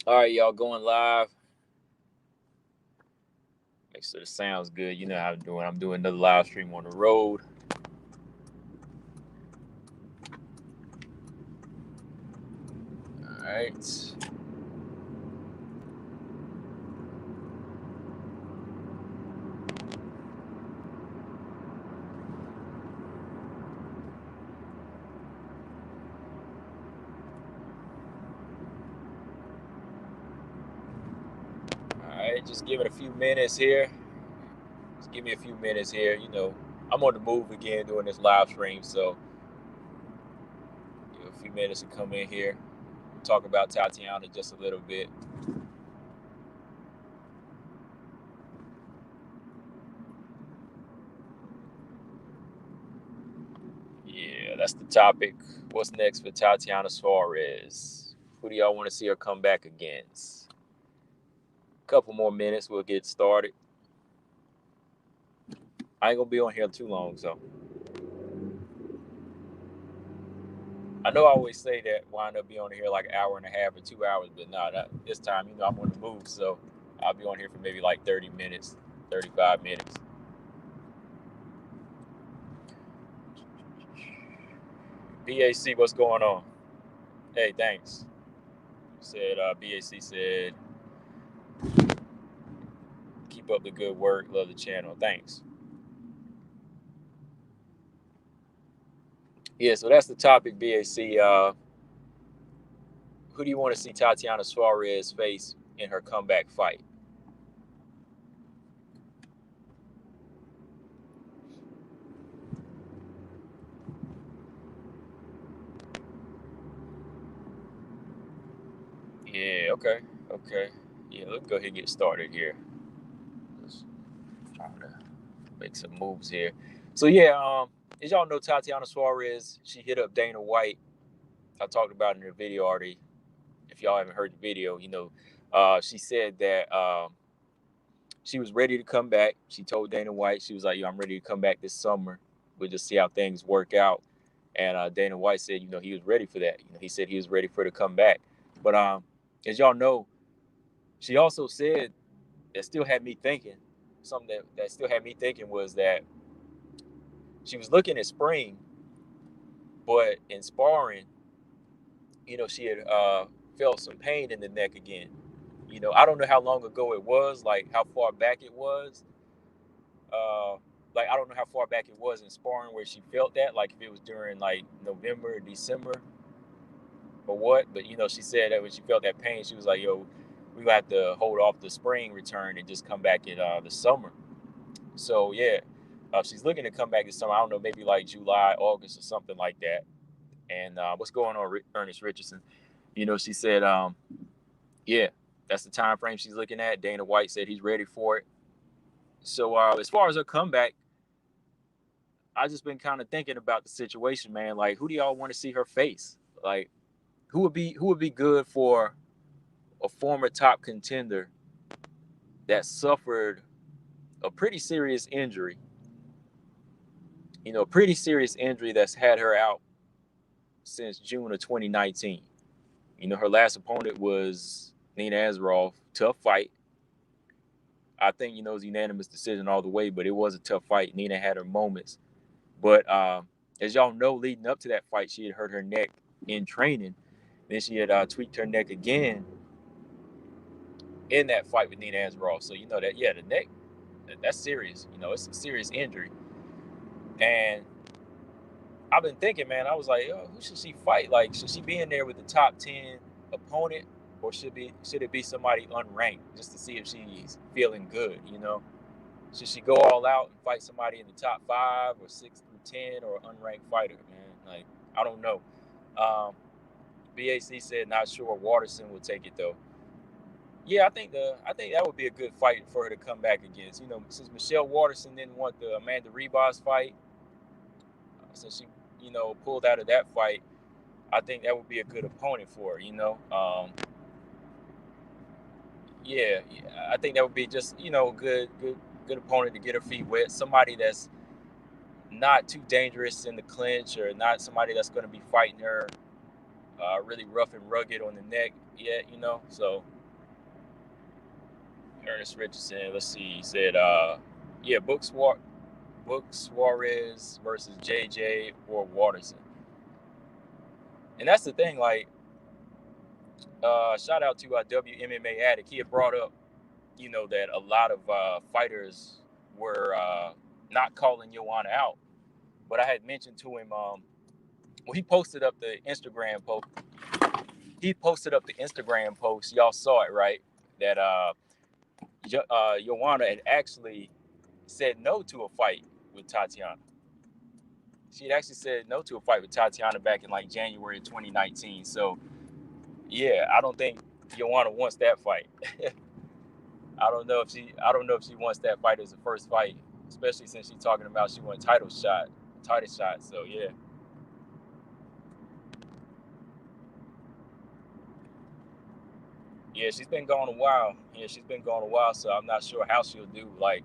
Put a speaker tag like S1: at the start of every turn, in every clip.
S1: All right, y'all, going live. Make sure the sounds good. You know how I'm doing. I'm doing another live stream on the road. All right. All right, just give it a few minutes here. Just give me a few minutes here. I'm on the move again doing this live stream, so give a few minutes to come in here. Talk about Tatiana just a little bit. Yeah, that's the topic. What's next for Tatiana Suarez? Who do y'all want to see her come back against? A couple more minutes, we'll get started. I ain't gonna be on here too long, so I know I always say that wind up being on here like an hour and a half or 2 hours, but no, this time, I'm on the move, so I'll be on here for maybe like 30 minutes, 35 minutes. BAC, what's going on? Hey, thanks. Said BAC said, keep up the good work, love the channel. Thanks. Yeah, so that's the topic, BAC. Who do you want to see Tatiana Suarez face in her comeback fight? Yeah, okay, okay. Yeah, let's go ahead and get started here. Just trying to make some moves here. So yeah, as y'all know, Tatiana Suarez, she hit up Dana White. I talked about it in the video already. If y'all haven't heard the video, she said that she was ready to come back. She told Dana White, she was like, "Yo, I'm ready to come back this summer. We'll just see how things work out." And Dana White said, he was ready for that. He said he was ready for her to come back. But as y'all know, she also said that still had me thinking. Something that still had me thinking was that she was looking at spring, but in sparring, she had felt some pain in the neck again. I don't know how long ago it was, like how far back it was. Uh, like I don't know how far back it was in sparring where she felt that, like if it was during like November or December or what. But she said that when she felt that pain, she was like, "Yo, we gonna have to hold off the spring return and just come back in the summer." So yeah, she's looking to come back this summer. I don't know, maybe like July, August, or something like that. And what's going on, Ernest Richardson? She said, yeah, that's the time frame she's looking at. Dana White said he's ready for it. So as far as her comeback, I just been kind of thinking about the situation, man. Like, who do y'all want to see her face? Like, who would be good for a former top contender that suffered a pretty serious injury? A pretty serious injury that's had her out since June of 2019. Her last opponent was Nina Azarov. Tough fight. I think, it was a unanimous decision all the way, but it was a tough fight. Nina had her moments. But as y'all know, leading up to that fight, she had hurt her neck in training. Then she had tweaked her neck again in that fight with Nina Azarov. So, that, yeah, the neck, that's serious. It's a serious injury. And I've been thinking, man, I was like, oh, who should she fight? Like, should she be in there with the top 10 opponent, or should it be somebody unranked just to see if she's feeling good? Should she go all out and fight somebody in the top 5 or 6 through 10, or an unranked fighter, man? Like, I don't know. Um, BAC said not sure Waterson will take it though. Yeah, I think that would be a good fight for her to come back against. Since Michelle Waterson didn't want the Amanda Ribas fight, since she pulled out of that fight, I think that would be a good opponent for her. Yeah, I think that would be just good opponent to get her feet wet. Somebody that's not too dangerous in the clinch, or not somebody that's going to be fighting her really rough and rugged on the neck yet. So Ernest Richardson. Let's see. He said, yeah, Book Suarez versus JJ or Waterson. And that's the thing. Like, shout out to WMMA Addict. He had brought up, that a lot of fighters were not calling Joanna out. But I had mentioned to him, well, he posted up the Instagram post. Y'all saw it, right? That Joanna had actually said no to a fight with Tatiana. She had actually said no to a fight with Tatiana back in like January 2019. So yeah, I don't think Joanna wants that fight. I don't know if she wants that fight as a first fight, especially since she's talking about she won title shot. So yeah. Yeah, she's been gone a while. So I'm not sure how she'll do. Like,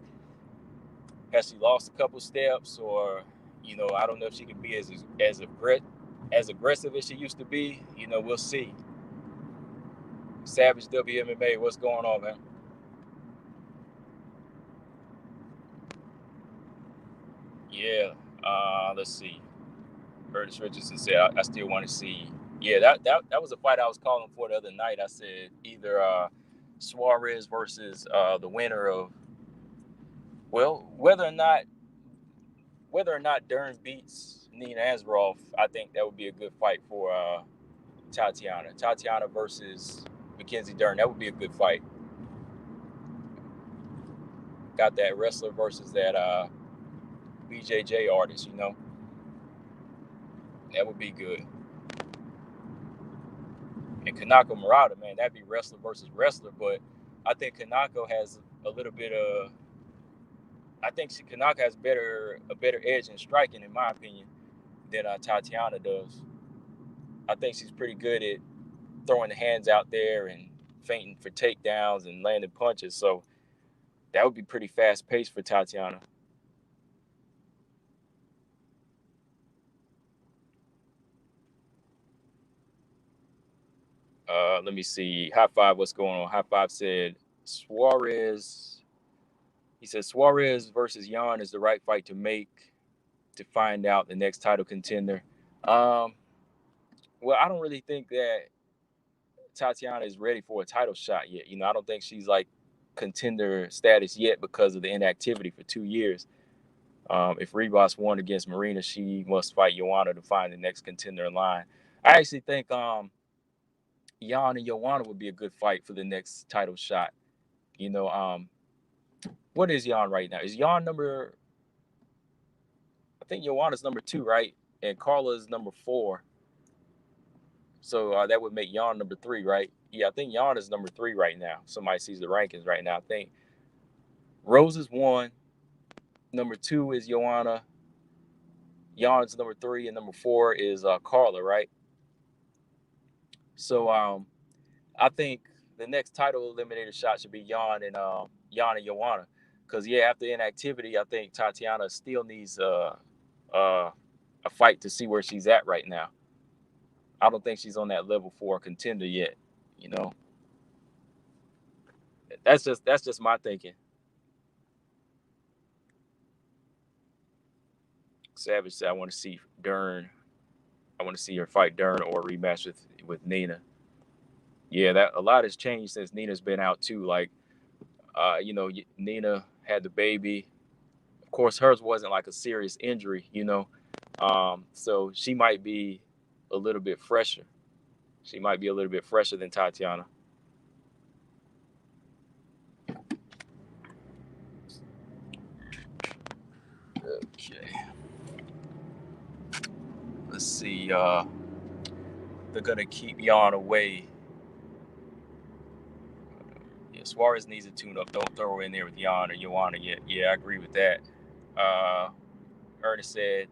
S1: has she lost a couple steps, or I don't know if she can be as aggressive as she used to be. We'll see. Savage WMMA, what's going on, man? Yeah. Let's see. Curtis Richardson said, I still want to see. Yeah, that was a fight I was calling for the other night. I said either Suarez versus the winner of, well, whether or not Dern beats Nina Asroff, I think that would be a good fight for Tatiana. Tatiana versus Mackenzie Dern, that would be a good fight. Got that wrestler versus that BJJ artist. That would be good. And Kanako Murata, man, that'd be wrestler versus wrestler. But I think Kanako has a little bit of. I think Kanako has a better edge in striking, in my opinion, than Tatiana does. I think she's pretty good at throwing the hands out there and feinting for takedowns and landing punches. So that would be pretty fast paced for Tatiana. Let me see. High Five, what's going on? High Five said Suarez. He said Suarez versus Yan is the right fight to make to find out the next title contender. Um, well, I don't really think that Tatiana is ready for a title shot yet. I don't think she's like contender status yet because of the inactivity for 2 years. If Ribas won against Marina, she must fight Joanna to find the next contender in line. I actually think Jan and Joanna would be a good fight for the next title shot. What is Jan right now? Is Jan number? I think Joanna's number 2, right? And Carla's number 4. So that would make Jan number 3, right? Yeah, I think Jan is number 3 right now. Somebody sees the rankings right now. I think Rose is 1. Number 2 is Joanna. Jan's number 3, and number 4 is Carla, right? So I think the next title eliminator shot should be Jan and Joanna, because after inactivity, I think Tatiana still needs a fight to see where she's at right now. I don't think she's on that level for a contender yet. You know, that's just my thinking. Savage said, "I want to see Dern. I want to see her fight Dern or rematch with Nina." Yeah, that a lot has changed since Nina's been out too. Like, Nina had the baby. Of course, hers wasn't like a serious injury. So she might be a little bit fresher. She might be a little bit fresher than Tatiana. Okay. Let's see. They're gonna keep Jan away. Yeah, Suarez needs a tune-up. Don't throw her in there with Jan or Joanna yet. Yeah, I agree with that. Uh, Ernest said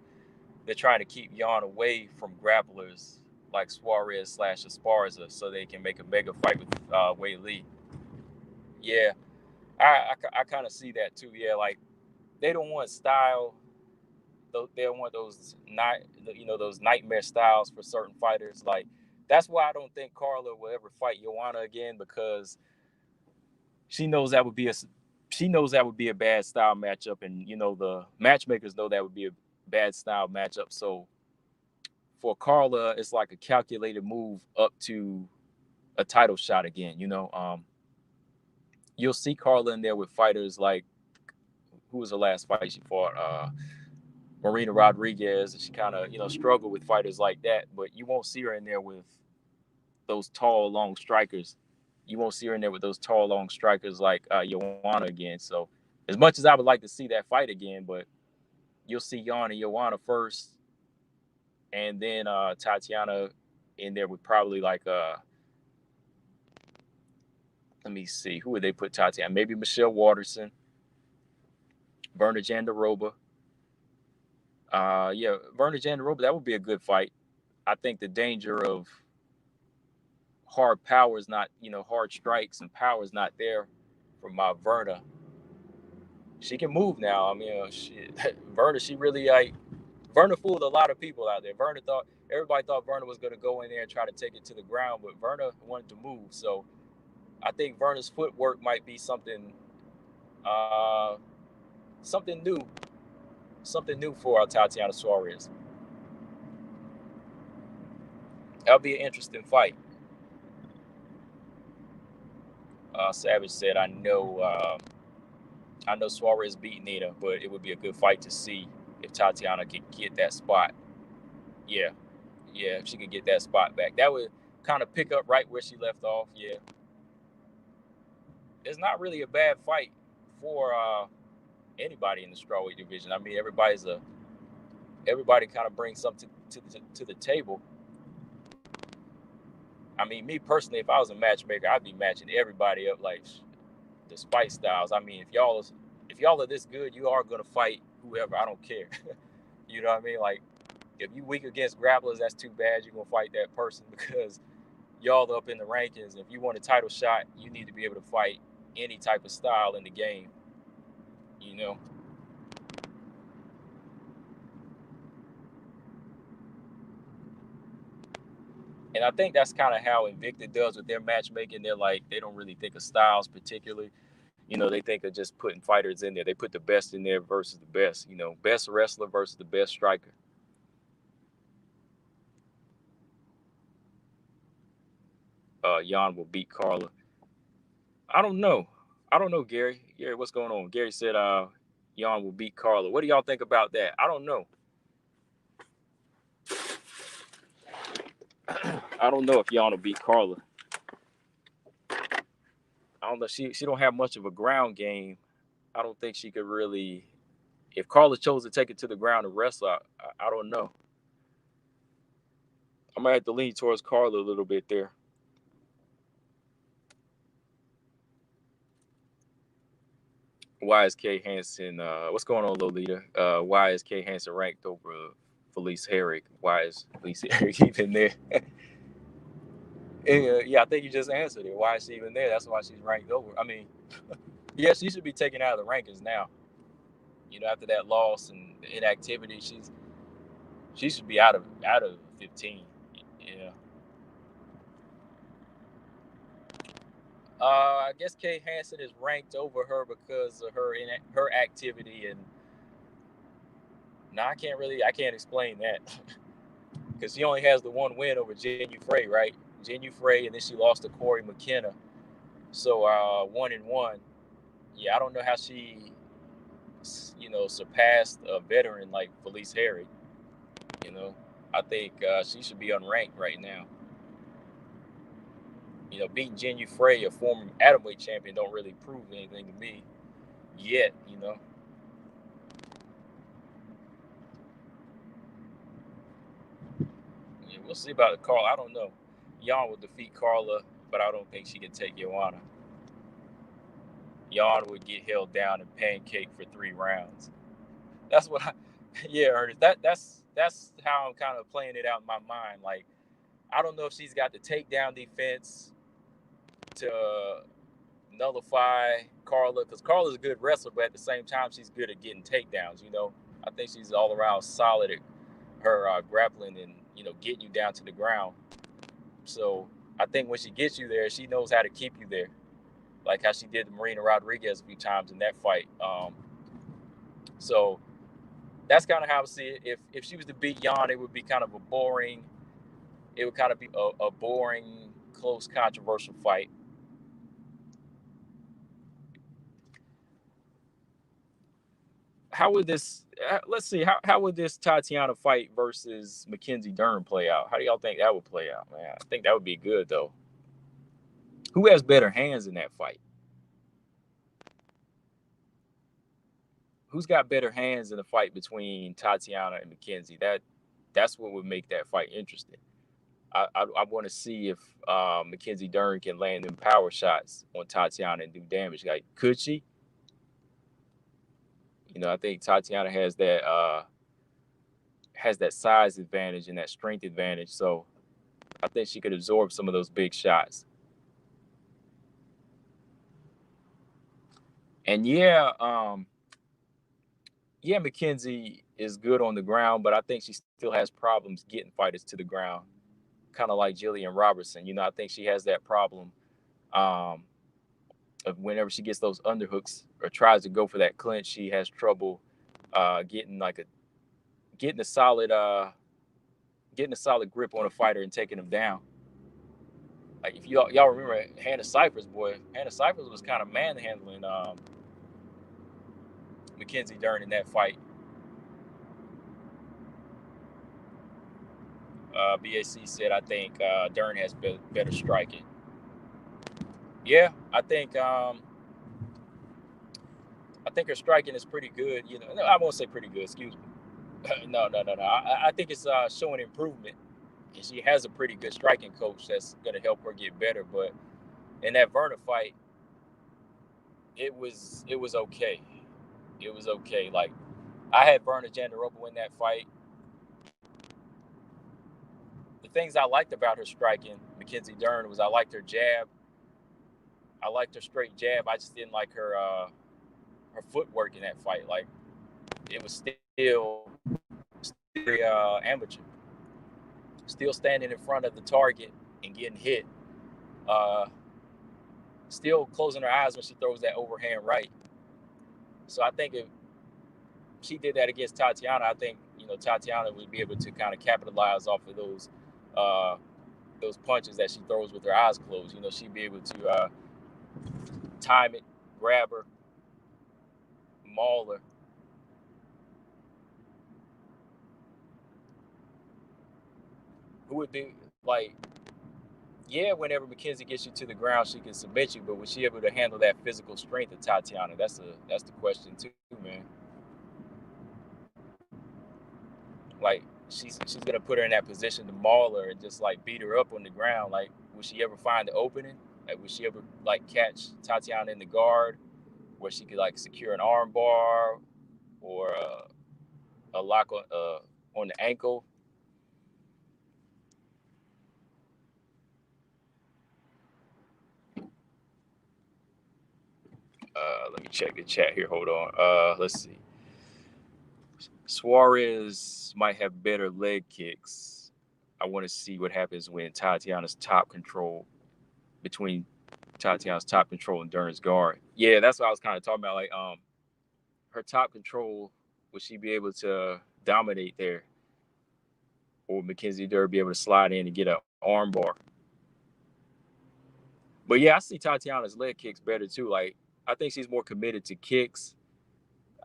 S1: they're trying to keep Jan away from grapplers like Suarez/Esparza so they can make a mega fight with Wei Lee. Yeah, I kind of see that too. Yeah, like they don't want style. They don't want those nightmare styles for certain fighters. Like that's why I don't think Carla will ever fight Joanna again, because she knows that would be a she knows that would be a bad style matchup, and the matchmakers know that would be a bad style matchup. So for Carla, it's like a calculated move up to a title shot again. You'll see Carla in there with fighters like, who was the last fight she fought? Marina Rodriguez. She kind of struggled with fighters like that, but you won't see her in there with those tall, long strikers. You won't see her in there with those tall, long strikers like Joanna again. So as much as I would like to see that fight again, but you'll see Jan and Joanna first, and then Tatiana in there with probably like let me see, who would they put Tatiana? Maybe Michelle Waterson, Verna Jandaroba. Yeah, Verna Jandaroba, that would be a good fight. I think the danger of hard power is not, hard strikes and power is not there from Verna. She can move now. I mean, Verna, she really Verna fooled a lot of people out there. Everybody thought Verna was going to go in there and try to take it to the ground, but Verna wanted to move. So I think Verna's footwork might be something something new for Tatiana Suarez. That'll be an interesting fight. Savage said, I know Suarez beat Nina, but it would be a good fight to see if Tatiana could get that spot. Yeah, if she could get that spot back, that would kind of pick up right where she left off. Yeah, it's not really a bad fight for anybody in the strawweight division. I mean, everybody kind of brings something to the table. I mean, me personally, if I was a matchmaker, I'd be matching everybody up like the Spice Styles. I mean, if y'all are this good, you are gonna fight whoever. I don't care. You know what I mean? Like, if you weak against grapplers, that's too bad. You're gonna fight that person because y'all up in the rankings. If you want a title shot, you need to be able to fight any type of style in the game. You know. And I think that's kind of how Invicta does with their matchmaking. They don't really think of styles particularly. They think of just putting fighters in there. They put the best in there versus the best. Best wrestler versus the best striker. Jan will beat Carla. I don't know. Gary. Gary, what's going on? Gary said Jan will beat Carla. What do y'all think about that? I don't know. I don't know if Jan will beat Carla. I don't know. She don't have much of a ground game. I don't think she could really. If Carla chose to take it to the ground and wrestle, I don't know. I might have to lean towards Carla a little bit there. Why is Kay Hansen? What's going on, Lolita? Why is Kay Hansen ranked over Felice Herrig? Why is Felice Herrig even there? Yeah, I think you just answered it. Why is she even there? That's why she's ranked over. I mean, yeah, she should be taken out of the rankings now. After that loss and inactivity, she should be out of 15. Yeah. I guess Kay Hansen is ranked over her because of her activity, and I can't explain that because she only has the one win over Jenu Frey, right? Jenu Frey, and then she lost to Corey McKenna. So 1-1. Yeah, I don't know how she, surpassed a veteran like Felice Herrig. I think she should be unranked right now. Beating Jenu Frey, a former atomweight champion, don't really prove anything to me yet. Yeah, we'll see about Carla. I don't know. Jan will defeat Carla, but I don't think she can take Joanna. Jan would get held down and pancaked for 3 rounds. That's what yeah, Ernest. That's how I'm kind of playing it out in my mind. Like, I don't know if she's got the takedown defense to nullify Carla, because Carla's a good wrestler, but at the same time, she's good at getting takedowns. I think she's all around solid at her grappling and getting you down to the ground. So I think when she gets you there, she knows how to keep you there. like how she did to Marina Rodriguez a few times in that fight. So that's kind of how I see it. If she was to beat Jan, it would be kind of a boring. It would kind of be a boring, close, controversial fight. How would this? Let's see. How would this Tatiana fight versus Mackenzie Dern play out? How do y'all think that would play out, man? I think that would be good though. Who has better hands in that fight? Who's got better hands in the fight between Tatiana and Mackenzie? That's what would make that fight interesting. I want to see if Mackenzie Dern can land them power shots on Tatiana and do damage. Like, could she? I think Tatiana has that size advantage and that strength advantage. So I think she could absorb some of those big shots. And yeah, Mackenzie is good on the ground, but I think she still has problems getting fighters to the ground, kind of like Jillian Robertson. I think she has that problem um, of whenever she gets those underhooks or tries to go for that clinch, she has trouble getting getting a solid grip on a fighter and taking them down. Like if y'all remember Hannah Cyphers, Hannah Cyphers was kind of manhandling Mackenzie Dern in that fight. BAC said, I think Dern has better striking. Yeah, I think her striking is pretty good. No, I won't say pretty good. Excuse me. No. I think it's showing improvement, and she has a pretty good striking coach that's going to help her get better. But in that Verna fight, it was okay. It was okay. Like I had Verna Jandaroba win that fight. The things I liked about her striking, Mackenzie Dern, was I liked her jab. I liked her straight jab. I just didn't like her footwork in that fight. Like it was still amateur, still standing in front of the target and getting hit. Still closing her eyes when she throws that overhand right. So I think if she did that against Tatiana, I think Tatiana would be able to kind of capitalize off of those punches that she throws with her eyes closed. She'd be able to time it, grab her, maul her. Who would be like, yeah, whenever Mackenzie gets you to the ground, she can submit you, but was she able to handle that physical strength of Tatiana? That's the question too, man. Like she's gonna put her in that position to maul her and just like beat her up on the ground. Like, will she ever find the opening? Like, will she ever like catch Tatiana in the guard, where she could like secure an arm bar or a lock on the ankle? Let me check the chat here. Hold on. Let's see. Suarez might have better leg kicks. I want to see what happens when Tatiana's top control between Tatiana's top control and Dern's guard. Yeah, that's what I was kind of talking about. Like, her top control, would she be able to dominate there, or would Mackenzie Dern be able to slide in and get an arm bar? But yeah, I see Tatiana's leg kicks better too. Like, I think she's more committed to kicks.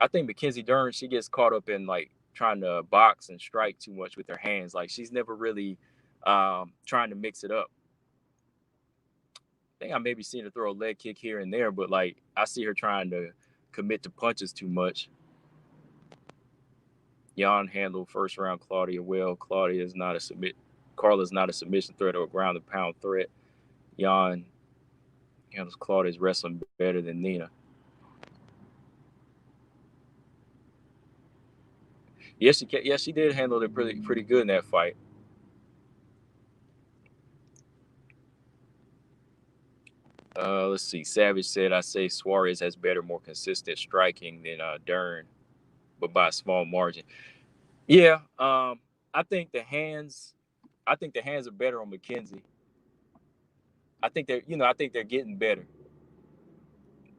S1: I think Mackenzie Dern, she gets caught up in like trying to box and strike too much with her hands. Like she's never really trying to mix it up. I think I maybe seen her throw a leg kick here and there, but like I see her trying to commit to punches too much. Jan handled first round Claudia well. Claudia is not a Carla's not a submission threat or a ground and pound threat. Jan handles Claudia's wrestling better than Nina. Yes, she did handle it pretty good in that fight. Let's see. Savage said, "I say Suarez has better, more consistent striking than Dern, but by a small margin." Yeah, I think the hands. I think the hands are better on Mackenzie. I think they're getting better.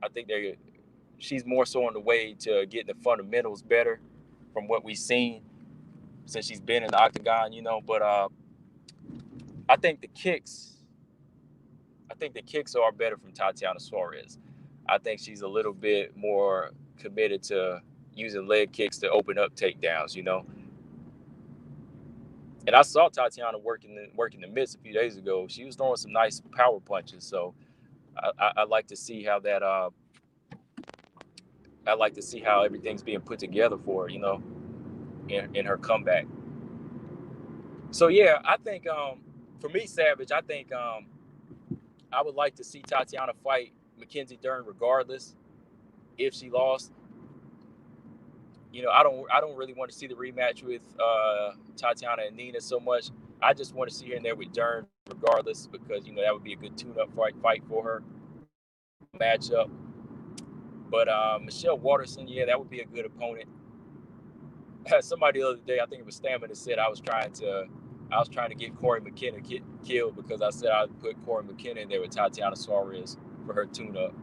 S1: I think she's more so on the way to getting the fundamentals better from what we've seen since she's been in the octagon, But I think the kicks are better from Tatiana Suarez. I think she's a little bit more committed to using leg kicks to open up takedowns, And I saw Tatiana working the mitts a few days ago. She was throwing some nice power punches. So I like to see how that. I like to see how everything's being put together for her, in her comeback. So yeah, I think for me, Savage, I think I would like to see Tatiana fight Mackenzie Dern regardless if she lost. I don't really want to see the rematch with Tatiana and Nina so much. I just want to see her in there with Dern regardless because that would be a good tune-up fight for her matchup. But Michelle Waterson, yeah, that would be a good opponent. Somebody the other day, I think it was Stamina, said I was trying to get Corey McKenna killed because I said I'd put Corey McKenna in there with Tatiana Suarez for her tune-up.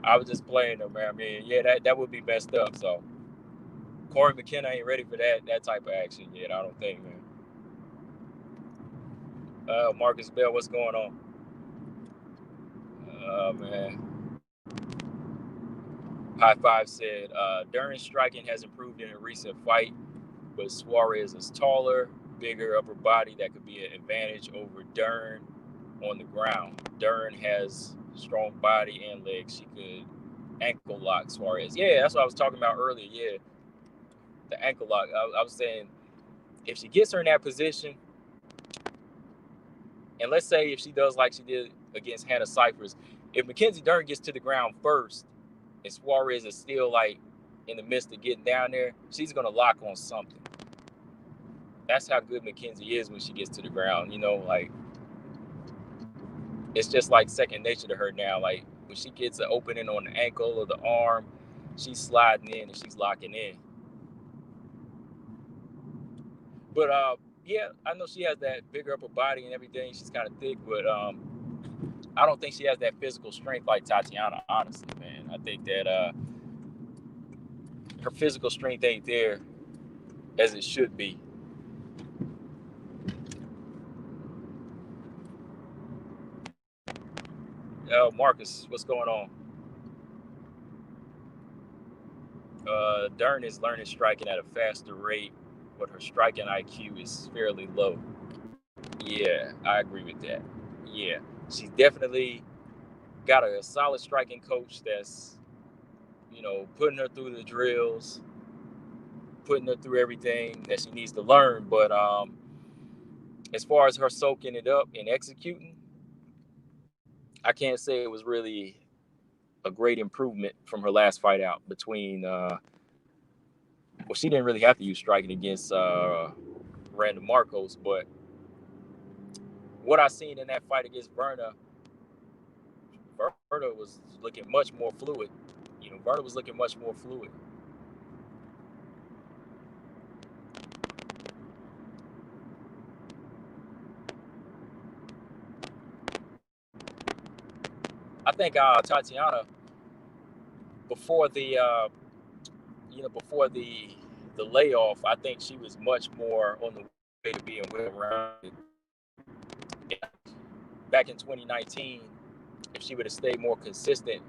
S1: I was just playing her, man. I mean, yeah, that would be messed up. So Corey McKenna ain't ready for that type of action yet, I don't think, man. Marcus Bell, what's going on? Man. High Five said, Dern's striking has improved in a recent fight, but Suarez is taller, bigger upper body that could be an advantage over Dern on the ground. Dern has strong body and legs. She could ankle lock Suarez. Yeah, that's what I was talking about earlier. Yeah, the ankle lock. I was saying if she gets her in that position, and let's say if she does like she did against Hannah Cyphers, if Mackenzie Dern gets to the ground first and Suarez is still like in the midst of getting down there, she's going to lock on something. That's how good Mackenzie is when she gets to the ground, like it's just like second nature to her now. Like when she gets an opening on the ankle or the arm, she's sliding in and she's locking in. But yeah, I know she has that bigger upper body and everything. She's kind of thick, but I don't think she has that physical strength like Tatiana, honestly, man. I think that her physical strength ain't there as it should be. Marcus, what's going on? Dern is learning striking at a faster rate, but her striking IQ is fairly low. Yeah, I agree with that. Yeah, she's definitely got a solid striking coach that's, putting her through the drills, putting her through everything that she needs to learn. But as far as her soaking it up and executing, I can't say it was really a great improvement from her last fight out between, well, she didn't really have to use striking against Randa Marcos, but what I seen in that fight against Verna was looking much more fluid. Verna was looking much more fluid. I think Tatiana before the the layoff, I think she was much more on the way to being well-rounded. Back in 2019, if she would have stayed more consistent,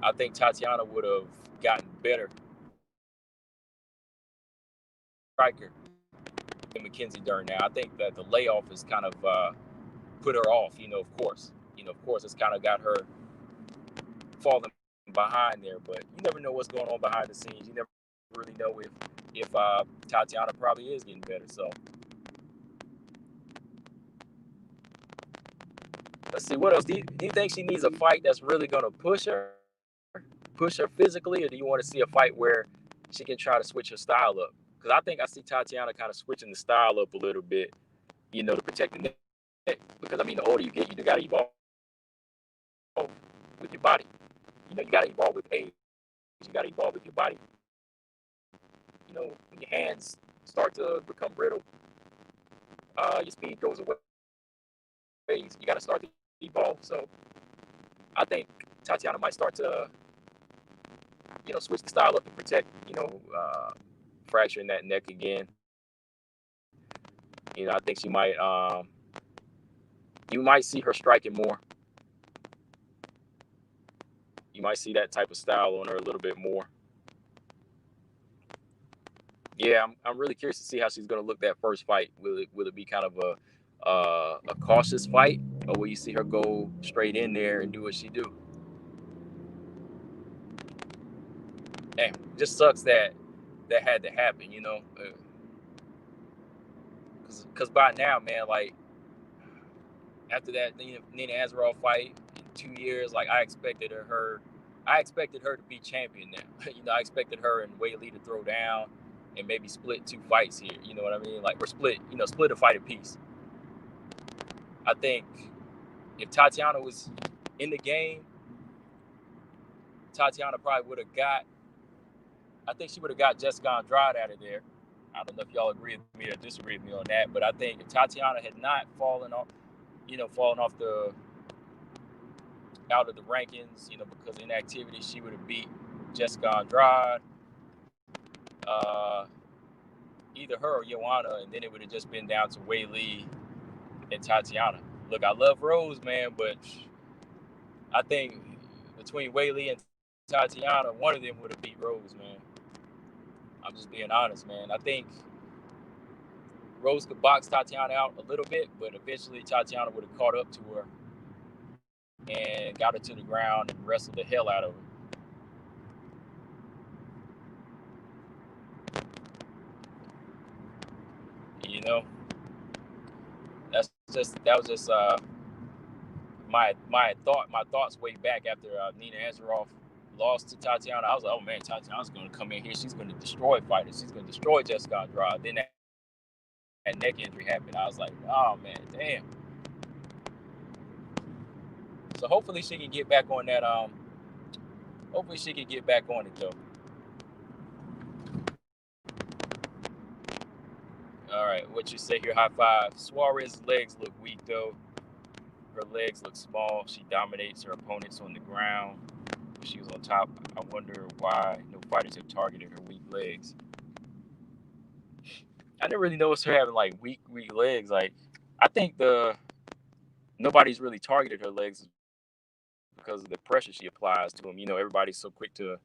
S1: I think Tatiana would have gotten better striker than Mackenzie Dern now. I think that the layoff has kind of put her off, of course. Of course, it's kind of got her falling behind there, but you never know what's going on behind the scenes. You never really know if Tatiana probably is getting better. So let's see, what else? Do you think she needs a fight that's really going to push her physically, or do you want to see a fight where she can try to switch her style up? Because I think I see Tatiana kind of switching the style up a little bit, to protect the neck. Because I mean, the older you get, you got to evolve with your body. You got to evolve with age. You got to evolve with your body. When your hands start to become brittle, your speed goes away. You got to start to evolve. So I think Tatiana might start to, switch the style up to protect, fracturing that neck again. I think she might, you might see her striking more. You might see that type of style on her a little bit more. Yeah, I'm really curious to see how she's going to look that first fight. Will it be kind of a cautious fight, or will you see her go straight in there and do what she do? And it just sucks that that had to happen, because by now, man, like after that Nina Azarov fight in 2 years, like I expected her to be champion now. I expected her and Whaley to throw down and maybe split 2 fights here. You know what I mean? Like we're split a fight apiece. I think if Tatiana was in the game, Tatiana probably would have got. I think she would have got Jessica Andrade out of there. I don't know if y'all agree with me or disagree with me on that, but I think if Tatiana had not fallen off the out of the rankings, because of inactivity, she would have beat Jessica Andrade, uh, either her or Joanna, and then it would have just been down to Whaley and Tatiana. Look, I love Rose, man, but I think between Whaley and Tatiana, one of them would have beat Rose, man. I'm just being honest, man. I think Rose could box Tatiana out a little bit, but eventually Tatiana would have caught up to her and got her to the ground and wrestled the hell out of her. You know, that was just my thoughts way back after Nina Ansaroff lost to Tatiana. I was like, oh man, Tatiana's going to come in here. She's going to destroy fighters. She's going to destroy Jessica Andrade. Then that neck injury happened. I was like, oh man, damn. So hopefully she can get back on that. Hopefully she can get back on it though. All right, what you say here? High five. Suarez's legs look weak though. Her legs look small. She dominates her opponents on the ground. If she was on top, I wonder why no fighters have targeted her weak legs. I didn't really notice her having like weak legs. Like I think nobody's really targeted her legs because of the pressure she applies to them. Everybody's so quick to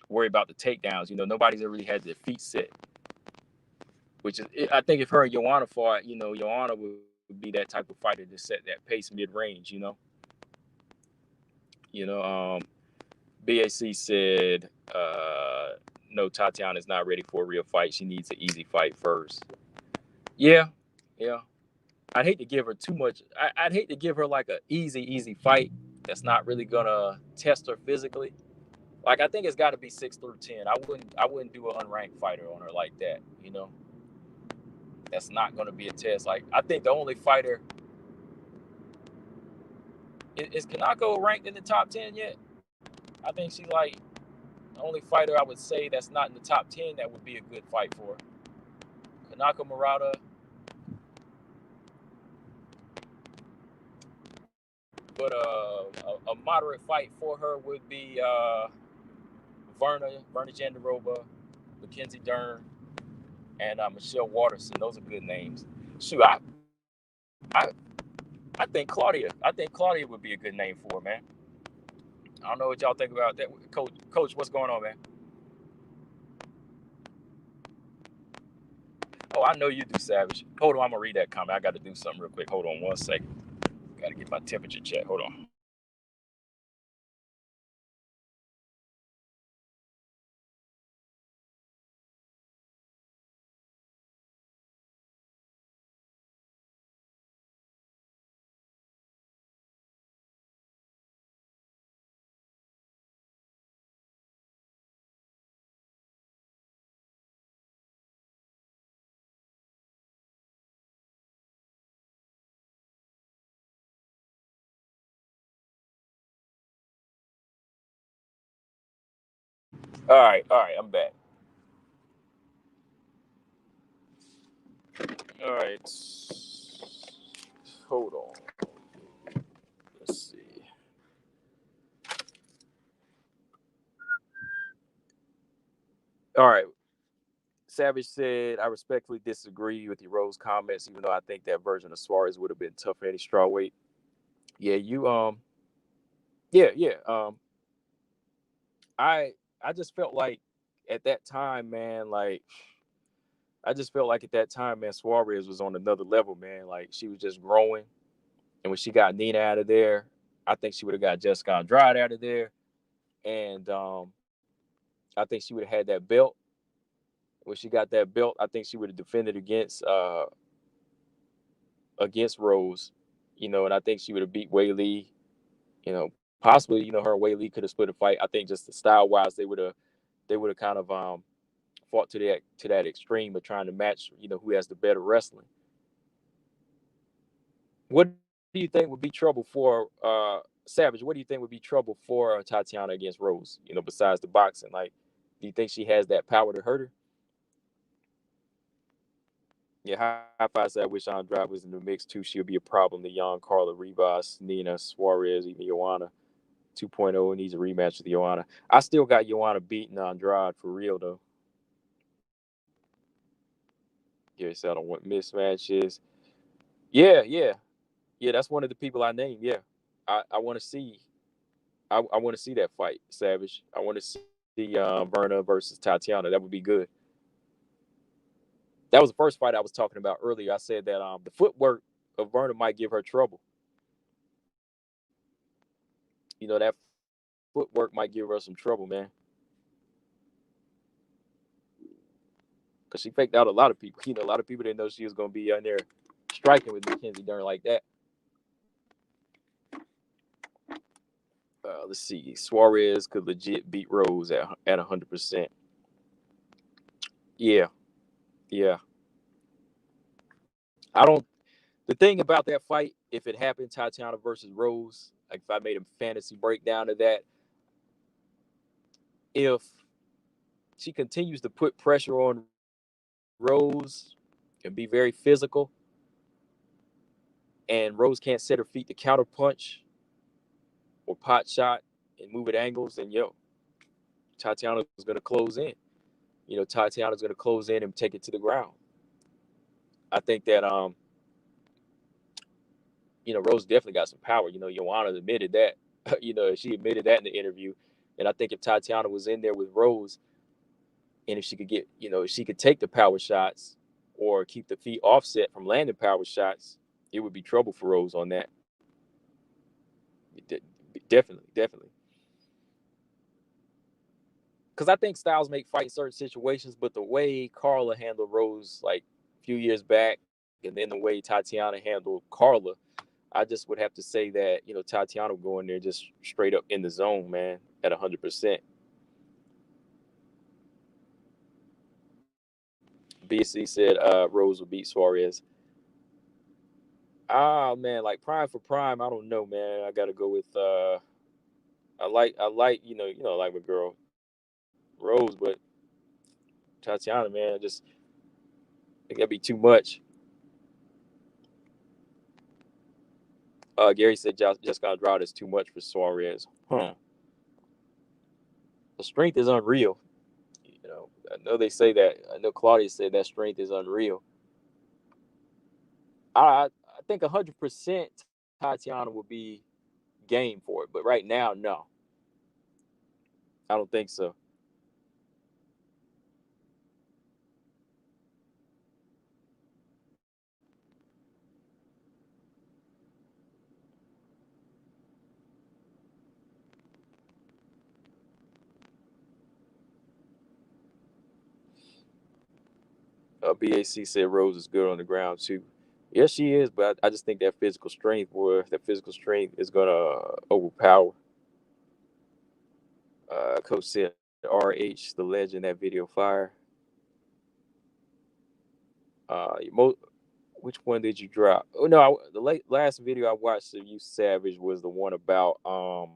S1: worry about the takedowns. Nobody's ever really had their feet set. Which is, I think if her and Joanna fought, Joanna would be that type of fighter to set that pace mid range. BAC said, no, Tatiana is not ready for a real fight. She needs an easy fight first. Yeah. I'd hate to give her too much. I'd hate to give her like an easy fight that's not really gonna test her physically. Like I think it's got to be 6 through 10. I wouldn't do an unranked fighter on her like that. That's not gonna be a test. Like I think the only fighter is Kanako ranked in the top 10 yet. I think she's like the only fighter I would say that's not in the top 10 that would be a good fight for her. Kanako Murata. But a moderate fight for her would be Verna Jandaroba, Mackenzie Dern, and Michelle Watterson. Those are good names. Shoot, I I think Claudia. I think Claudia would be a good name for her, man. I don't know what y'all think about that, Coach. Coach, what's going on, man? Oh, I know you do, Savage. Hold on, I'm gonna read that comment. I got to do something real quick. Hold on 1 second. Got to get my temperature check. Hold on. All right, I'm back. All right, hold on. Let's see. All right. Savage said, I respectfully disagree with your Rose comments, even though I think that version of Suarez would have been tough for any strawweight. Yeah, yeah. I just felt like at that time, man, like I just felt like at that time, man, Suarez was on another level, man. Like she was just growing. And when she got Nina out of there, I think she would have got Jessica Andrade out of there. And I think she would have had that belt. When she got that belt, I think she would have defended against Rose, and I think she would have beat Wei Lee. Possibly, her and Wei Lee could have split a fight. I think just the style wise, they would have kind of fought to that extreme of trying to match, who has the better wrestling. What do you think would be trouble for Savage? What do you think would be trouble for Tatiana against Rose? Besides the boxing, like, do you think she has that power to hurt her? Yeah, high five said, I wish Andrade was in the mix too. She'll be a problem. The young Carla Rivas, Nina Suarez, even Joanna 2.0 needs a rematch with Joanna. I still got Joanna beating Andrade for real though. Gary said I don't want mismatches. Yeah. That's one of the people I named. Yeah, I want to see. I want to see that fight, Savage. I want to see Verna versus Tatiana. That would be good. That was the first fight I was talking about earlier. I said that the footwork of Verna might give her trouble. That footwork might give her some trouble, man. Because she faked out a lot of people. A lot of people didn't know she was going to be on there striking with Mackenzie Dern like that. Let's see. Suarez could legit beat Rose at 100%. Yeah, yeah. I don't. The thing about that fight, if it happened, Tatiana versus Rose, like if I made a fantasy breakdown of that, if she continues to put pressure on Rose and be very physical, and Rose can't set her feet to counter punch or pot shot and move at angles, then Tatiana's going to close in. Tatiana's going to close in and take it to the ground. I think that Rose definitely got some power. Joanna admitted that. She admitted that in the interview. And I think if Tatiana was in there with Rose, and if she could get, if she could take the power shots or keep the feet offset from landing power shots, it would be trouble for Rose on that. Definitely. Because I think styles make fight in certain situations, but the way Carla handled Rose like a few years back, and then the way Tatiana handled Carla, I just would have to say that Tatiana would go in there just straight up in the zone, man, at 100%. BSC said Rose will beat Suarez. Man, like prime for prime, I don't know, man. I got to go with I like like my girl Rose, but Tatiana, man, I think that'd be too much. Gary said Jessica Andrade is too much for Suarez. Huh. The strength is unreal. I know they say that. I know Claudia said that strength is unreal. I think 100% Tatiana will be game for it, but right now, no, I don't think so. BAC said Rose is good on the ground too. Yes, she is, but I just think that physical strength is gonna overpower. Coach said RH, the legend, that video fire. Uh, which one did you drop? Oh no, the last video I watched of you Savage was the one about the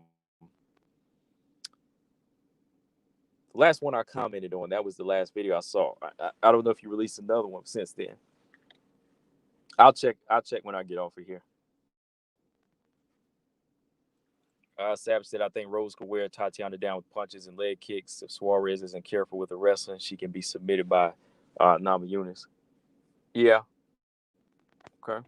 S1: last one I commented on. That was the last video I saw. I don't know if you released another one since then. I'll check when I get off of here. Savage said, I think Rose could wear Tatiana down with punches and leg kicks. If Suarez isn't careful with the wrestling, she can be submitted by Namajunas. Yeah. Okay.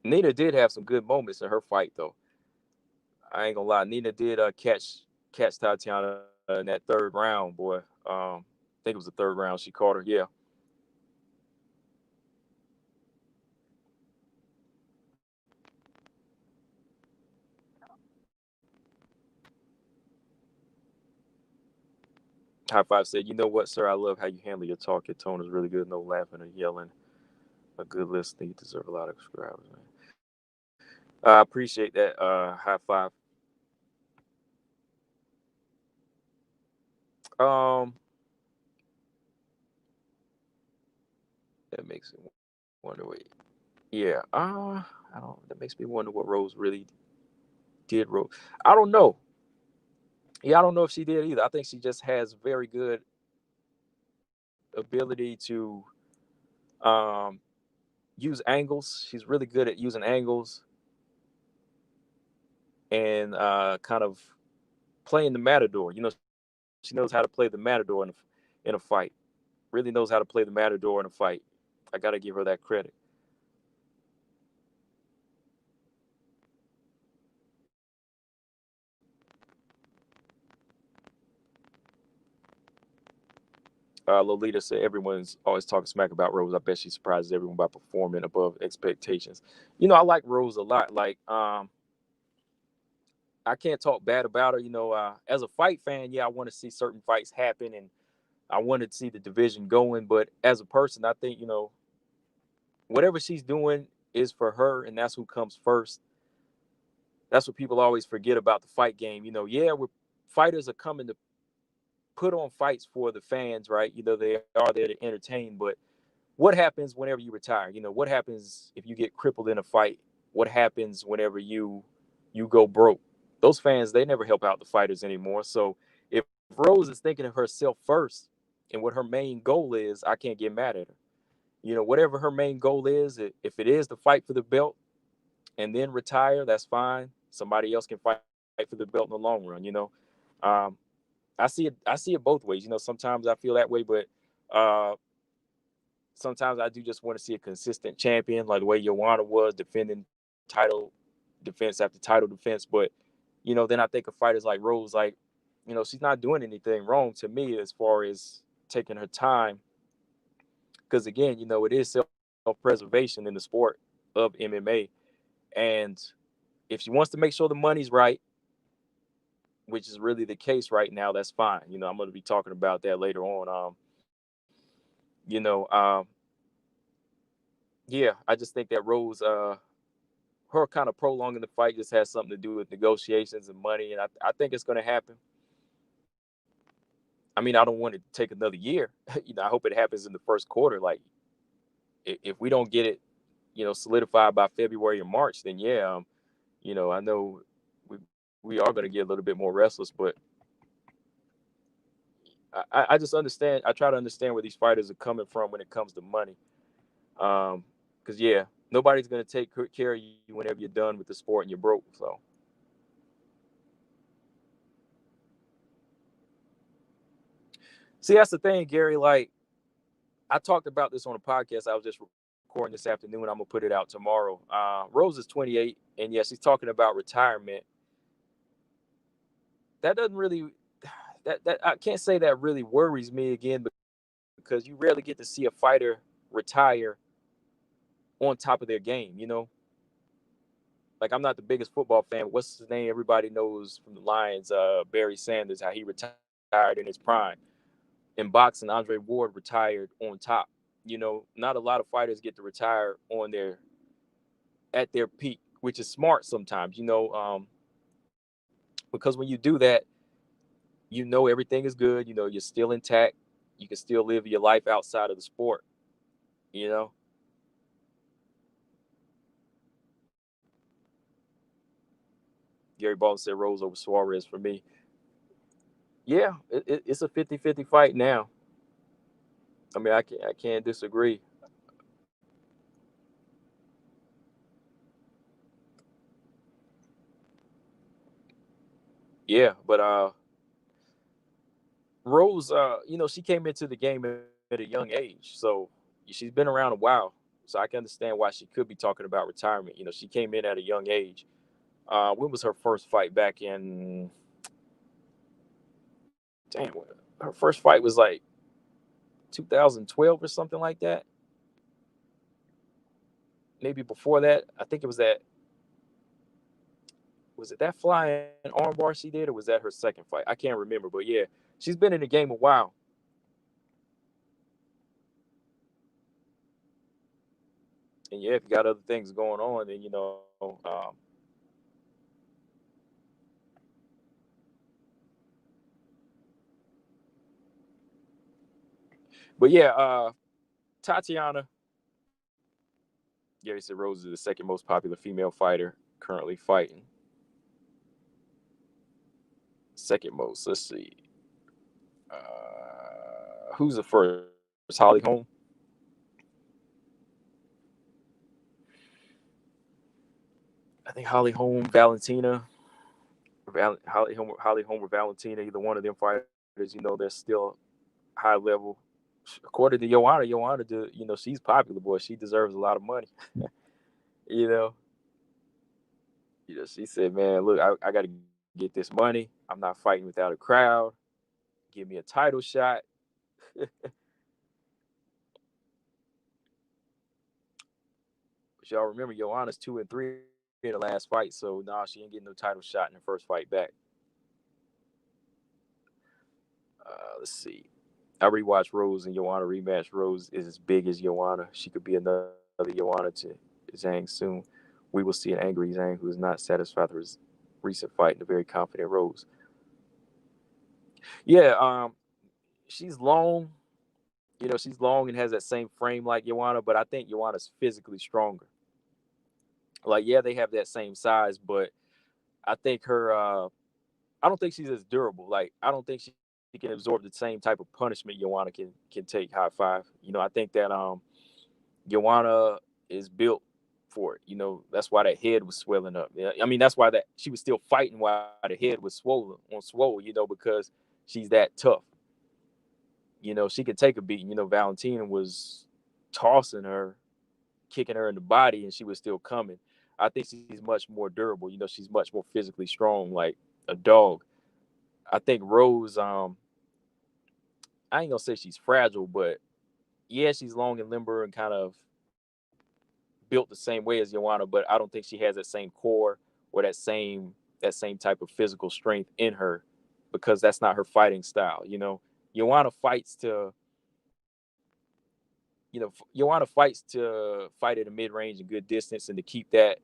S1: Nina did have some good moments in her fight, though. I ain't gonna lie. Nina did catch Tatiana in that third round, boy. I think it was the third round she caught her. Yeah. High Five said, "You know what, sir? I love how you handle your talk. Your tone is really good. No laughing or yelling. A good listener. You deserve a lot of subscribers, man." I appreciate that. High Five. Um, that makes me wonder. Wait, yeah. I don't. That makes me wonder what Rose really did. Rose. I don't know. Yeah, I don't know if she did either. I think she just has very good ability to um use angles. She's really good at using angles and kind of playing the matador. She knows how to play the matador in a fight. Really knows how to play the matador in a fight. I got to give her that credit. Lolita said everyone's always talking smack about Rose. I bet she surprises everyone by performing above expectations. I like Rose a lot. Like, I can't talk bad about her. As a fight fan, yeah, I want to see certain fights happen and I wanted to see the division going. But as a person, I think, whatever she's doing is for her, and that's who comes first. That's what people always forget about the fight game. Yeah, we're fighters are coming to put on fights for the fans, right? They are there to entertain, but what happens whenever you retire? What happens if you get crippled in a fight? What happens whenever you go broke? Those fans, they never help out the fighters anymore. So if Rose is thinking of herself first and what her main goal is, I can't get mad at her. Whatever her main goal is, if it is to fight for the belt and then retire, that's fine. Somebody else can fight for the belt in the long run. Um, I see it both ways. Sometimes I feel that way, but uh, sometimes I do just want to see a consistent champion, like the way Joanna was defending title defense after title defense. But then I think of fighters like Rose, like she's not doing anything wrong to me as far as taking her time, because again, it is self-preservation in the sport of MMA, and if she wants to make sure the money's right, which is really the case right now, that's fine. I'm going to be talking about that later on. You know, um, yeah, I just think that Rose, her kind of prolonging the fight just has something to do with negotiations and money, and I think it's going to happen. I mean, I don't want it to take another year. I hope it happens in the first quarter. Like, if we don't get it, solidified by February or March, then yeah, I know we we are going to get a little bit more restless, but I just understand. I try to understand where these fighters are coming from when it comes to money. Because yeah, nobody's gonna take care of you whenever you're done with the sport and you're broke. So see, that's the thing, Gary. Like, I talked about this on a podcast I was just recording this afternoon. I'm gonna put it out tomorrow. Rose is 28, and yes, she's talking about retirement. That doesn't really that I can't say that really worries me again, because you rarely get to see a fighter retire on top of their game. Like, I'm not the biggest football fan. What's his name? Everybody knows from the Lions, Barry Sanders, how he retired in his prime. In boxing, Andre Ward retired on top. Not a lot of fighters get to retire at their peak, which is smart sometimes. Because when you do that, everything is good. You're still intact. You can still live your life outside of the sport. You know. Gary Baldwin said Rose over Suarez for me. Yeah, it's a 50-50 fight now. I mean, I can't disagree. yeah, but Rose, she came into the game at a young age, so she's been around a while. So I can understand why she could be talking about retirement. She came in at a young age. When was her first fight back in? Damn, her first fight was like 2012 or something like that. Maybe before that. I think it was that. Was it that flying armbar she did, or was that her second fight? I can't remember, but yeah, she's been in the game a while. And yeah, if you got other things going on, then but yeah, Tatiana, Gary said Rose is the second most popular female fighter currently fighting. Second most. Let's see. Who's the first? Holly Holm. I think Holly Holm, Valentina, Holly Holm or Valentina. Either one of them fighters. They're still high level. According to Joanna, she's popular, boy. She deserves a lot of money. you know, she said, "Man, look, I got to get this money. I'm not fighting without a crowd. Give me a title shot." But y'all remember, Joanna's 2-3 in the last fight, so nah, she ain't getting no title shot in the first fight back. Let's see. I rewatched Rose and Joanna rematch. Rose is as big as Joanna. She could be another Joanna to Zhang soon. We will see an angry Zhang who is not satisfied with his recent fight and a very confident Rose. Yeah, she's long. She's long and has that same frame like Joanna, but I think Joanna's physically stronger. Like, yeah, they have that same size, but I think her. I don't think she's as durable. Like, I don't think she can absorb the same type of punishment Joanna can take. High five. I think that Joanna is built for it. That's why that head was swelling up. Yeah, I mean that's why that she was still fighting while the head was swollen on swole. Because she's that tough. She could take a beating. Valentina was tossing her, kicking her in the body, and she was still coming. I think she's much more durable. She's much more physically strong, like a dog. I think Rose, I ain't gonna say she's fragile, but yeah, she's long and limber and kind of built the same way as Joanna, but I don't think she has that same core or that same type of physical strength in her because that's not her fighting style. Joanna fights to Joanna fights to fight at a mid range and good distance, and to keep that,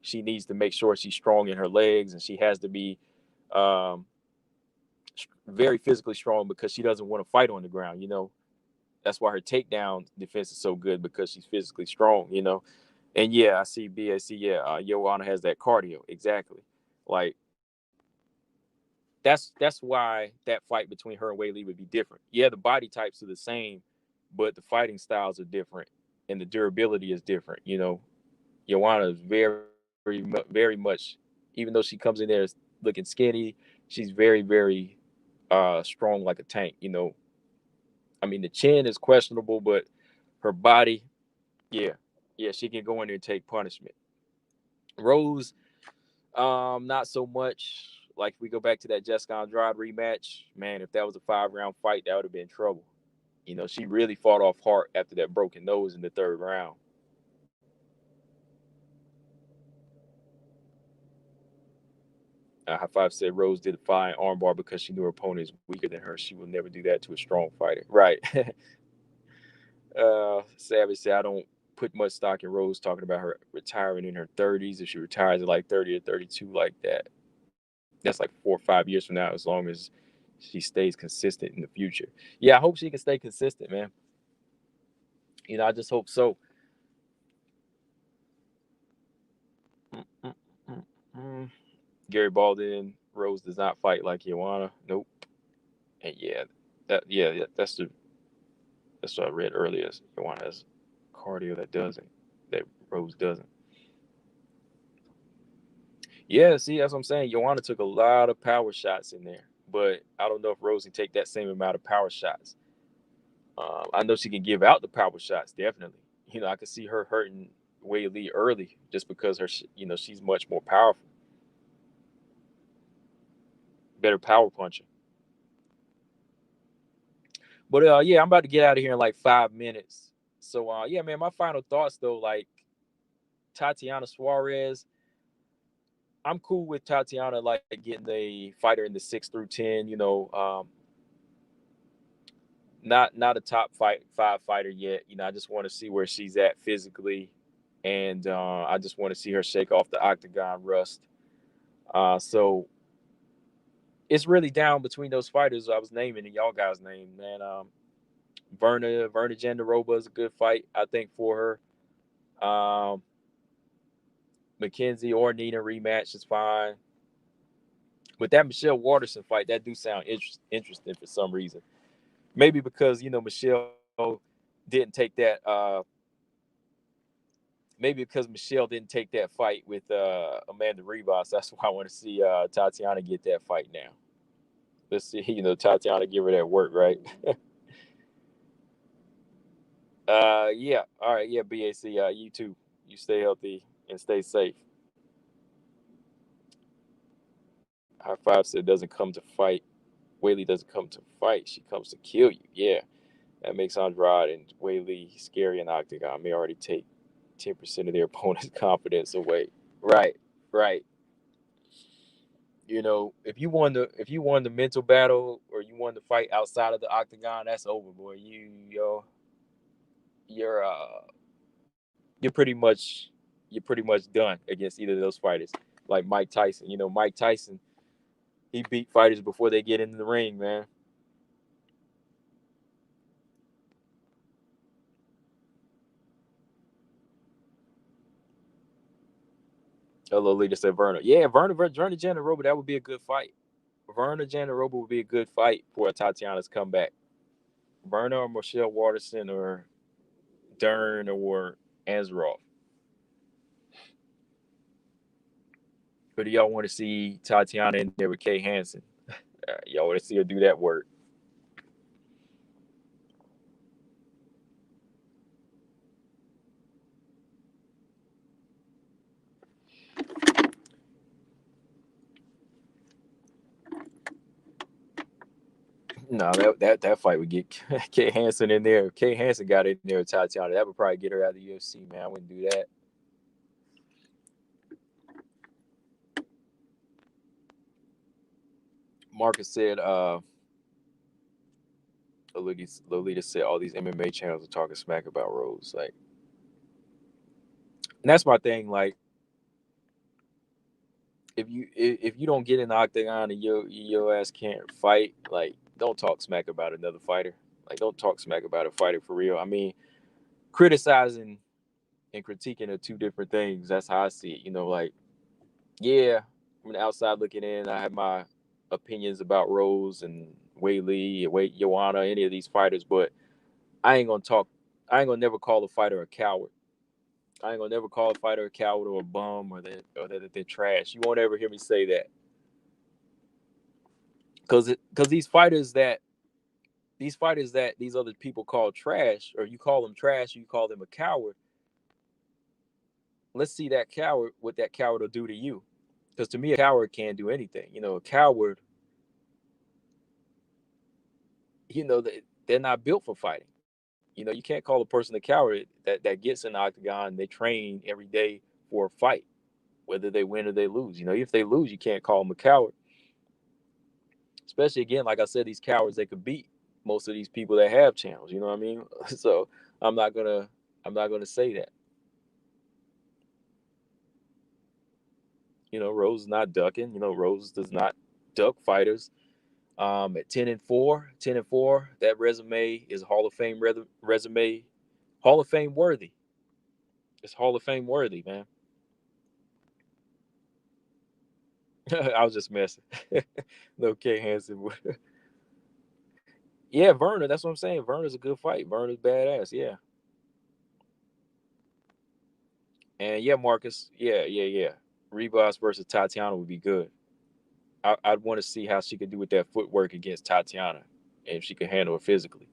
S1: she needs to make sure she's strong in her legs, and she has to be um, very physically strong because she doesn't want to fight on the ground. That's why her takedown defense is so good because she's physically strong. And yeah, I see BAC. Yeah, Joanna has that cardio exactly. Like that's why that fight between her and Whaley would be different. Yeah, the body types are the same, but the fighting styles are different, and the durability is different. Joanna is very much, even though she comes in there looking skinny, she's very, very strong like a tank. I mean, the chin is questionable, but her body, yeah, yeah, she can go in there and take punishment. Rose, not so much. Like if we go back to that Jessica Andrade rematch, man, if that was a 5-round fight, that would have been trouble. She really fought off hard after that broken nose in the third round. High Five said Rose did a fine armbar because she knew her opponent is weaker than her. She will never do that to a strong fighter. Right. Savage said, I don't put much stock in Rose talking about her retiring in her 30s. If she retires at like 30 or 32 like that, that's like 4 or 5 years from now, as long as she stays consistent in the future. Yeah, I hope she can stay consistent, man. I just hope so. Mm-mm-mm-mm. Gary Baldwin, Rose does not fight like Joanna. Nope. And yeah, that's what I read earlier. Joanna has cardio that Rose doesn't. Yeah, see, that's what I'm saying. Joanna took a lot of power shots in there, but I don't know if Rose can take that same amount of power shots. I know she can give out the power shots, definitely. I could see her hurting Wei Lee early just because she's much more powerful, better power puncher. But yeah, I'm about to get out of here in like 5 minutes. So yeah, man, my final thoughts though, like Tatiana Suarez, I'm cool with Tatiana like getting a fighter in the 6 through 10. Not a top 5 fighter yet. I just want to see where she's at physically, and I just want to see her shake off the octagon rust. So it's really down between those fighters I was naming and y'all guys named, man. Verna Jandaroba is a good fight, I think, for her. Mackenzie or Nina rematch is fine. But that Michelle Waterson fight, that do sound interesting for some reason. Maybe because Michelle didn't take that. Maybe because Michelle didn't take that fight with Amanda Ribas. That's why I want to see Tatiana get that fight now. Let's see, Tatiana give her that work, right? Yeah. All right. Yeah, BAC. You too. You stay healthy and stay safe. High Five said doesn't come to fight. Whaley doesn't come to fight. She comes to kill you. Yeah. That makes Andrade and Whaley scary in octagon. May already take 10% of their opponent's confidence away. Right. Right. If you won the mental battle or you won the fight outside of the octagon, that's over, boy. You're you're pretty much done against either of those fighters. Like Mike Tyson. Mike Tyson, he beat fighters before they get into the ring, man. Hello, leader said Verna. Yeah, Verna Jandaroba, that would be a good fight. Verna Jandaroba would be a good fight for Tatiana's comeback. Verna or Michelle Waterson or Dern or Anzarov. But do y'all want to see Tatiana in there with Kay Hansen? Y'all want to see her do that work? No, that fight would get Kay Hansen in there. If Kay Hansen got in there with Tatiana, that would probably get her out of the UFC, man. I wouldn't do that. Marcus said, Lolita said all these MMA channels are talking smack about Rose. Like, and that's my thing. Like, if you don't get in the octagon and your ass can't fight, like, don't talk smack about another fighter. Like, don't talk smack about a fighter for real. I mean, criticizing and critiquing are two different things. That's how I see it. Like, yeah, from the outside looking in, I have my opinions about Rose and Wei Lee, Joanna, any of these fighters, but I ain't gonna talk. I ain't gonna never call a fighter a coward. I ain't gonna never call a fighter a coward or a bum or that they're trash. You won't ever hear me say that because these fighters that these other people call trash, or you call them trash, or you call them a coward. Let's see that coward, what that coward will do to you. Because to me, a coward can't do anything. A coward, they're not built for fighting. You can't call a person a coward that gets in the octagon and they train every day for a fight, whether they win or they lose. If they lose, you can't call them a coward. Especially again, like I said, these cowards, they could beat most of these people that have channels. You know what I mean? So I'm not gonna I'm not gonna say that. Rose is not ducking. Rose does not duck fighters. At 10-4, that resume is Hall of Fame resume, Hall of Fame worthy. It's Hall of Fame worthy, man. I was just messing. No, K Hansen. Yeah, Verna. That's what I'm saying. Verna's a good fight. Verna's badass. Yeah, and yeah, Marcus. Yeah, yeah, yeah. Ribas versus Tatiana would be good. I'd want to see how she could do with that footwork against Tatiana, and if she could handle it physically.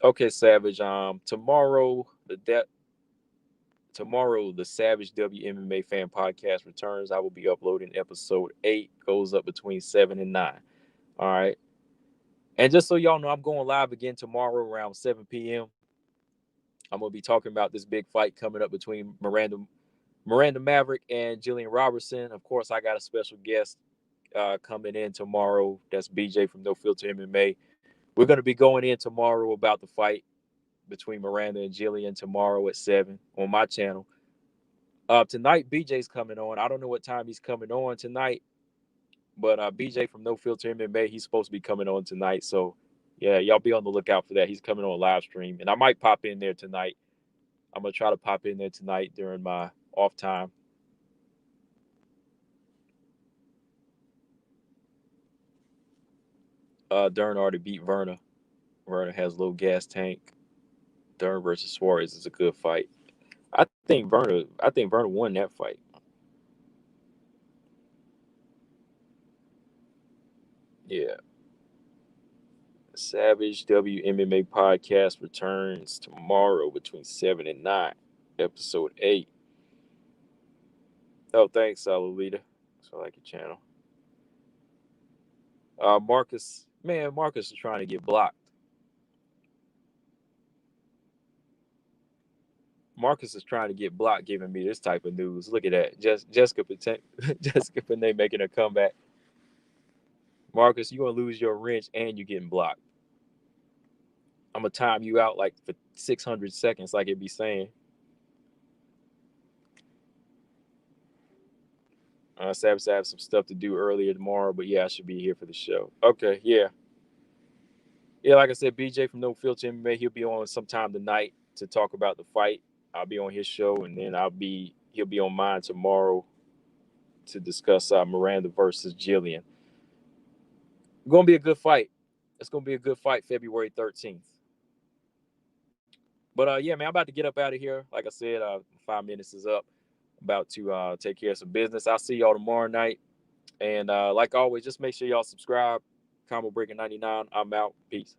S1: Okay, Savage. Tomorrow the Savage WMMA Fan Podcast returns. I will be uploading episode 8. Goes up between 7 and 9. All right. And just so y'all know, I'm going live again tomorrow around 7 p.m. I'm gonna be talking about this big fight coming up between Miranda Maverick and Jillian Robertson. Of course, I got a special guest coming in tomorrow. That's BJ from No Filter MMA. We're gonna be going in tomorrow about the fight between Miranda and Jillian tomorrow at 7 on my channel. Tonight, BJ's coming on. I don't know what time he's coming on tonight, but BJ from No Filter MMA, he's supposed to be coming on tonight. So, yeah, y'all be on the lookout for that. He's coming on live stream, and I might pop in there tonight. I'm gonna try to pop in there tonight during my off time. Dern already beat Verna. Verna has low gas tank. Dern versus Suarez is a good fight. I think Verna won that fight. Yeah. Savage WMMA podcast returns tomorrow between 7 and 9, episode 8. Oh, thanks, Lolita. So I like your channel. Marcus is trying to get blocked. Marcus is trying to get blocked, giving me this type of news. Look at that. Jessica Jessica Panay making a comeback. Marcus, you gonna lose your wrench and you getting blocked. I'm gonna time you out like for 600 seconds, like it be saying. Savage have some stuff to do earlier tomorrow, but yeah, I should be here for the show. Okay, yeah. Yeah, like I said, BJ from No Filter MMA, he'll be on sometime tonight to talk about the fight. I'll be on his show, and then he'll be on mine tomorrow to discuss Miranda versus Jillian. Gonna be a good fight. It's gonna be a good fight, February 13th. But yeah, man, I'm about to get up out of here. Like I said, 5 minutes is up. About to take care of some business. I'll see y'all tomorrow night. And like always, just make sure y'all subscribe. Combo Breaker 99. I'm out. Peace.